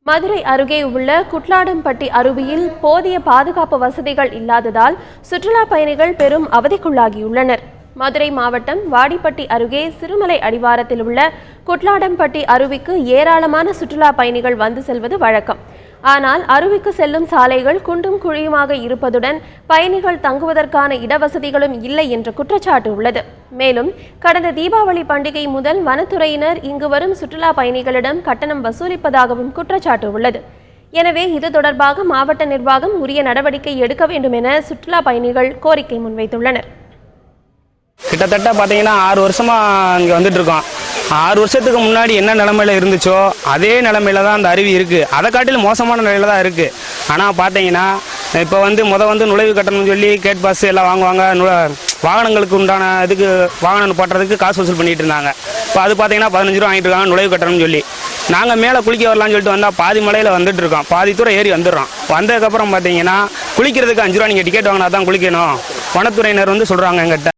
மதுரை அருகே உள்ள குட்லாடம்பட்டி அருவியில் போதிய பாதுகாப்பு வசதிகள் இல்லாததால் சுற்றுலா பயணிகள் பெரும் அவதிக்குள்ளாகியுள்ளனர். மதுரை மாவட்டம் வாடிப்பட்டி அருகே சிறுமலை அடிவாரத்தில் உள்ள குட்லாடம்பட்டி அருவிக்கு ஏராளமான சுற்றுலா பயணிகள் வந்து செல்வது வழக்கம். ஆனால் அருவிக்கு செல்லும் சாலைகள் குண்டும் குழியுமாக இருப்பதுடன் பயணிகள் தங்குவதற்கான இடவசதிகளும் இல்லை என்ற குற்றச்சாட்டு உள்ளது. மேலும் கடந்த தீபாவளி பண்டிகை முதல் வனத்துறையினர் இங்கு வரும் சுற்றுலா பயணிகளிடம் கட்டணம் வசூலிப்பதாகவும் குற்றச்சாட்டு உள்ளது. எனவே இது தொடர்பாக மாவட்ட நிர்வாகம் உரிய நடவடிக்கை எடுக்க வேண்டும் என சுற்றுலா பயணிகள் கோரிக்கை முன்வைத்துள்ளனர். கிட்டத்தட்ட பார்த்தீங்கன்னா 6 வருஷமாக இங்கே வந்துட்டு இருக்கோம். 6 வருஷத்துக்கு முன்னாடி என்ன நிலமையில இருந்துச்சோ அதே நிலமையில தான் அந்த அருவி இருக்குது. அதை காட்டிலும் மோசமான நிலையில தான் இருக்குது. ஆனால் பார்த்தீங்கன்னா இப்போ வந்து நுழைவு கட்டணம்னு சொல்லி கேட் பாஸ் எல்லாம் வாங்குவாங்க. வாகனங்களுக்கு உண்டான இதுக்கு வாகனம் போட்டுறதுக்கு காசு வசூல் பண்ணிட்டு இருந்தாங்க. இப்போ அது பார்த்தீங்கன்னா 15 ரூபா வாங்கிட்டு இருக்காங்க நுழைவு கட்டணம்னு சொல்லி. நாங்கள் மேலே குளிக்க வரலாம்னு சொல்லிட்டு வந்தால் பாதி மலையில் வந்துட்டு இருக்கோம். பாதி தூரம் ஏறி வந்துடுறோம். வந்ததுக்கப்புறம் பார்த்தீங்கன்னா குளிக்கிறதுக்கு 5 ரூபா நீங்கள் டிக்கெட் வாங்கினா தான் குளிக்கணும் வனத்துறையினர் சொல்கிறாங்க எங்கிட்ட.